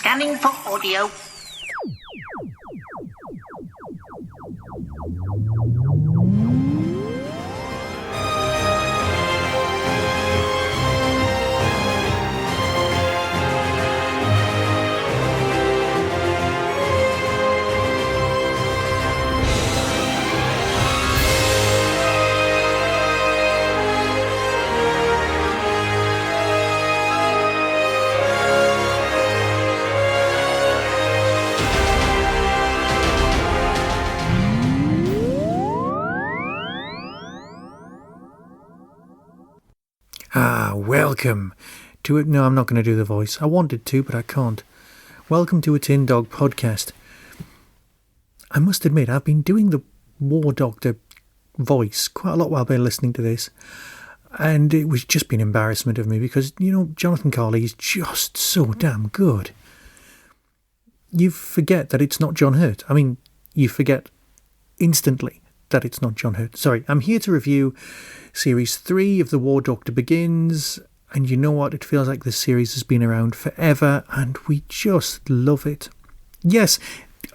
Scanning for audio. Welcome to it. No, I'm not going to do the voice. I wanted to, but I can't. Welcome to a Tin Dog podcast. I must admit, I've been doing the War Doctor voice quite a lot while I've been listening to this, and it was just been embarrassment of me because, you know, Jonathan Carley is just so damn good. You forget that it's not John Hurt. I mean, you forget instantly that it's not John Hurt. Sorry, I'm here to review Series 3 of The War Doctor Begins, and you know what? It feels like this series has been around forever, and we just love it. Yes,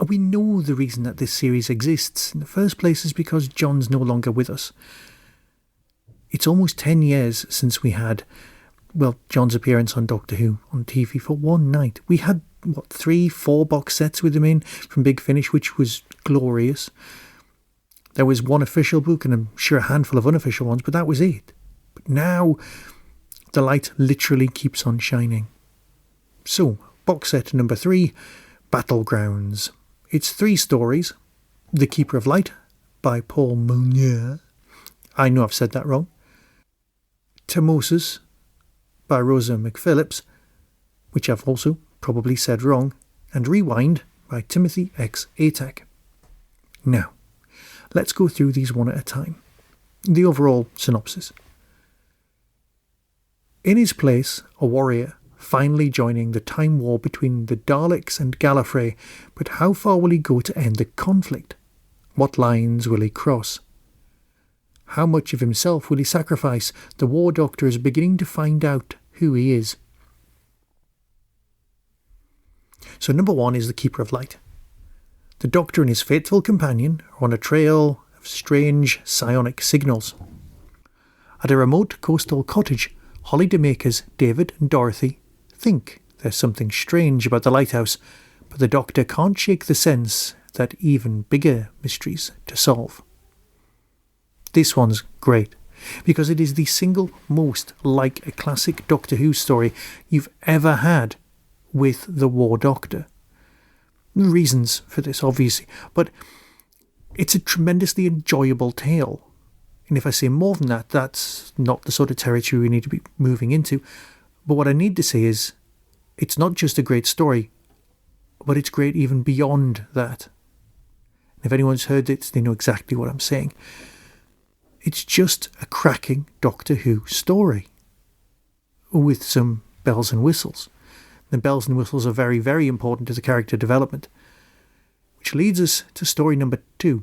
we know the reason that this series exists in the first place is because John's no longer with us. It's almost 10 years since we had, well, John's appearance on Doctor Who on TV for one night. We had, 3-4 box sets with him in from Big Finish, which was glorious. There was one official book and I'm sure a handful of unofficial ones, but that was it. But now, the light literally keeps on shining. So, box set number 3, Battlegrounds. It's 3 stories. The Keeper of Light by Phil Mulryne. I know I've said that wrong. Temmosus by Rossa McPhillips, which I've also probably said wrong. And Rewind by Timothy X. Atack. Now, let's go through these one at a time. The overall synopsis. In his place, a warrior, finally joining the time war between the Daleks and Gallifrey, but how far will he go to end the conflict? What lines will he cross? How much of himself will he sacrifice? The War Doctor is beginning to find out who he is. So number 1 is the Keeper of Light. The Doctor and his faithful companion are on a trail of strange psionic signals. At a remote coastal cottage, holidaymakers David and Dorothy think there's something strange about the lighthouse, but the Doctor can't shake the sense that even bigger mysteries to solve. This one's great, because it is the single most like a classic Doctor Who story you've ever had with the War Doctor. Reasons for this, obviously, but it's a tremendously enjoyable tale. And if I say more than that, that's not the sort of territory we need to be moving into. But what I need to say is, it's not just a great story, but it's great even beyond that. If anyone's heard it, they know exactly what I'm saying. It's just a cracking Doctor Who story, with some bells and whistles. The bells and whistles are very, very important to the character development. Which leads us to story number 2.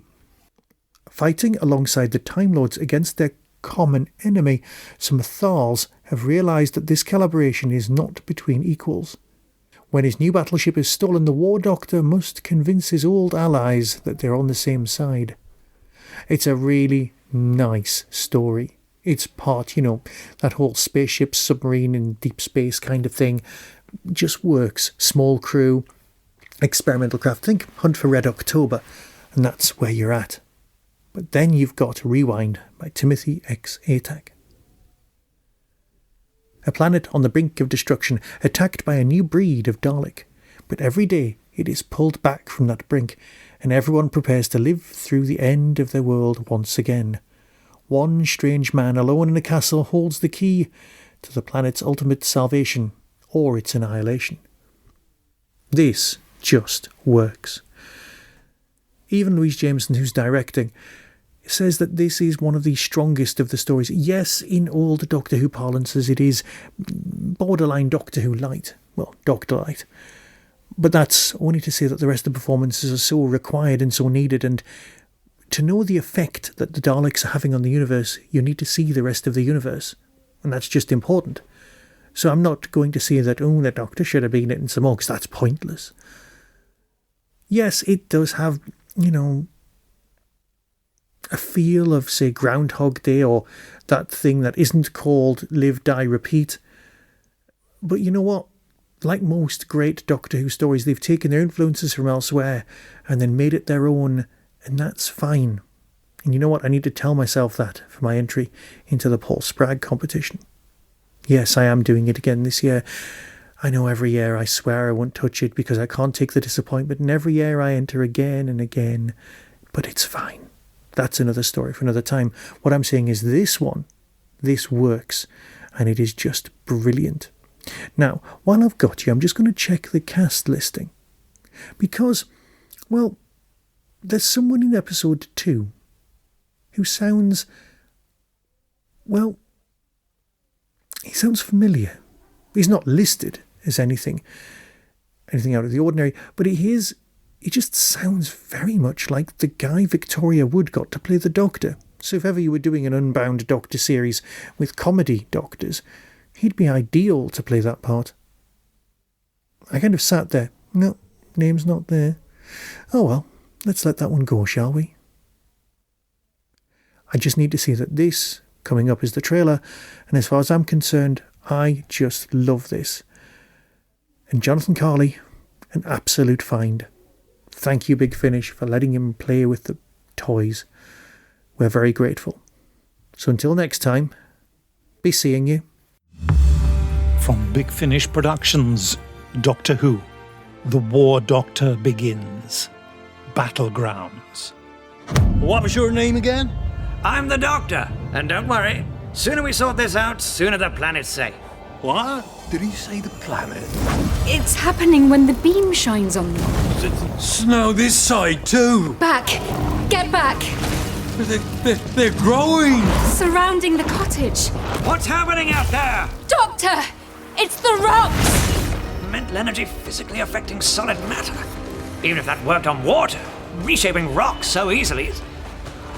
Fighting alongside the Time Lords against their common enemy, some Thals have realised that this collaboration is not between equals. When his new battleship is stolen, the War Doctor must convince his old allies that they're on the same side. It's a really nice story. It's part, that whole spaceship, submarine in deep space kind of thing. Just works. Small crew, experimental craft. Think Hunt for Red October, and that's where you're at. But then you've got Rewind by Timothy X. Atack. A planet on the brink of destruction, attacked by a new breed of Dalek. But every day it is pulled back from that brink, and everyone prepares to live through the end of their world once again. One strange man alone in a castle holds the key to the planet's ultimate salvation, or its annihilation. This just works. Even Louise Jameson, who's directing, says that this is one of the strongest of the stories. Yes, in old Doctor Who parlances, it is borderline Doctor Who light. Well, Doctor light. But that's only to say that the rest of the performances are so required and so needed, and to know the effect that the Daleks are having on the universe, you need to see the rest of the universe. And that's just important. So I'm not going to say that, oh, the Doctor should have been eating some more, because that's pointless. Yes, it does have, a feel of, say, Groundhog Day, or that thing that isn't called Live, Die, Repeat. But you know what? Like most great Doctor Who stories, they've taken their influences from elsewhere and then made it their own, and that's fine. And you know what? I need to tell myself that for my entry into the Paul Spragg competition. Yes, I am doing it again this year. I know every year I swear I won't touch it because I can't take the disappointment, and every year I enter again and again. But it's fine. That's another story for another time. What I'm saying is this works, and it is just brilliant. Now, while I've got you, I'm just going to check the cast listing. Because, well, there's someone in episode 2 who sounds, well, he sounds familiar. He's not listed as anything out of the ordinary, but he just sounds very much like the guy Victoria Wood got to play the Doctor. So if ever you were doing an Unbound Doctor series with comedy doctors, he'd be ideal to play that part. I kind of sat there. No, name's not there. Oh well, let's let that one go, shall we? I just need to say that this, coming up, is the trailer, and as far as I'm concerned, I just love this. And Jonathan Carley, an absolute find. Thank you, Big Finish, for letting him play with the toys. We're very grateful. So until next time, be seeing you. From Big Finish Productions, Doctor Who, The War Doctor Begins, Battlegrounds. What was your name again? I'm the Doctor, and don't worry, sooner we sort this out, sooner the planet's safe. What? Did he say the planet? It's happening when the beam shines on them. Snow this side too! Back! Get back! They're growing! Surrounding the cottage. What's happening out there? Doctor! It's the rocks! Mental energy physically affecting solid matter. Even if that worked on water, reshaping rocks so easily.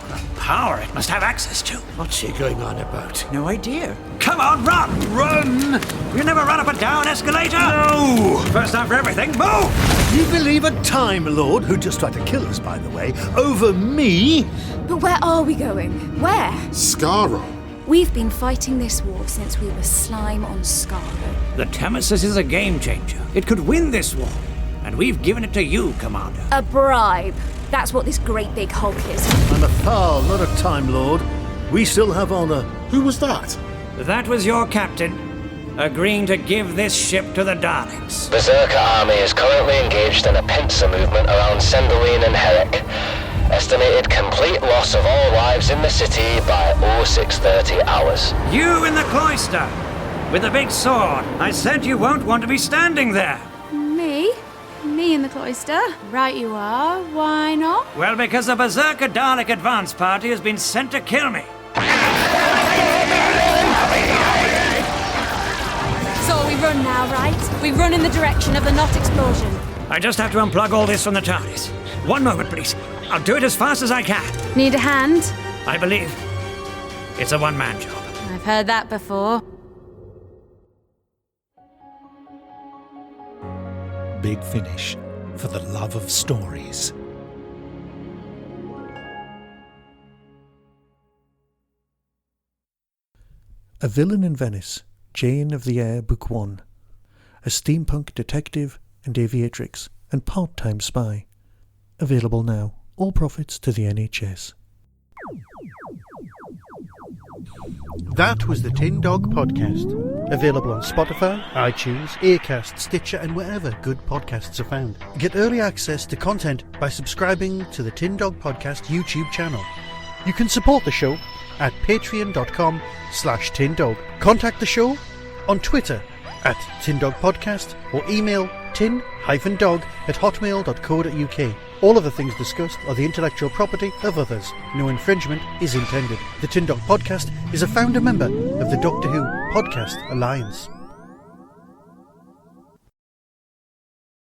The power it must have access to. What's she going on about? No idea. Come on, run! Run! You never run up a down escalator? No! First time for everything, move! You believe a Time Lord, who just tried to kill us, by the way, over me? But where are we going? Where? Skaro. We've been fighting this war since we were slime on Skaro. The Temmosus is a game changer. It could win this war. And we've given it to you, Commander. A bribe. That's what this great big hulk is. I'm a Thal, not a Time Lord. We still have honor. Who was that? That was your captain, agreeing to give this ship to the Daleks. Berserker army is currently engaged in a pincer movement around Sendaline and Herrick. Estimated complete loss of all lives in the city by 0630 hours. You in the cloister, with a big sword. I said you won't want to be standing there. Me? Me in the cloister? Right you are. Why not? Well, because the Berserker Dalek advance party has been sent to kill me. So we run now, right? We run in the direction of the knot explosion. I just have to unplug all this from the TARDIS. One moment, please. I'll do it as fast as I can. Need a hand? I believe it's a one-man job. I've heard that before. Big Finish, for the love of stories. A Villain in Venice, Jane of the Air, Book 1. A steampunk detective and aviatrix and part-time spy. Available now. All profits to the NHS. That was the Tin Dog Podcast. Available on Spotify, iTunes, Acast, Stitcher and wherever good podcasts are found. Get early access to content by subscribing to the Tin Dog Podcast YouTube channel. You can support the show at patreon.com/tindog. Contact the show on Twitter at tindogpodcast or email tin-dog@hotmail.co.uk. All of the things discussed are the intellectual property of others. No infringement is intended. The Tin Dog Podcast is a founder member of the Doctor Who Podcast Alliance.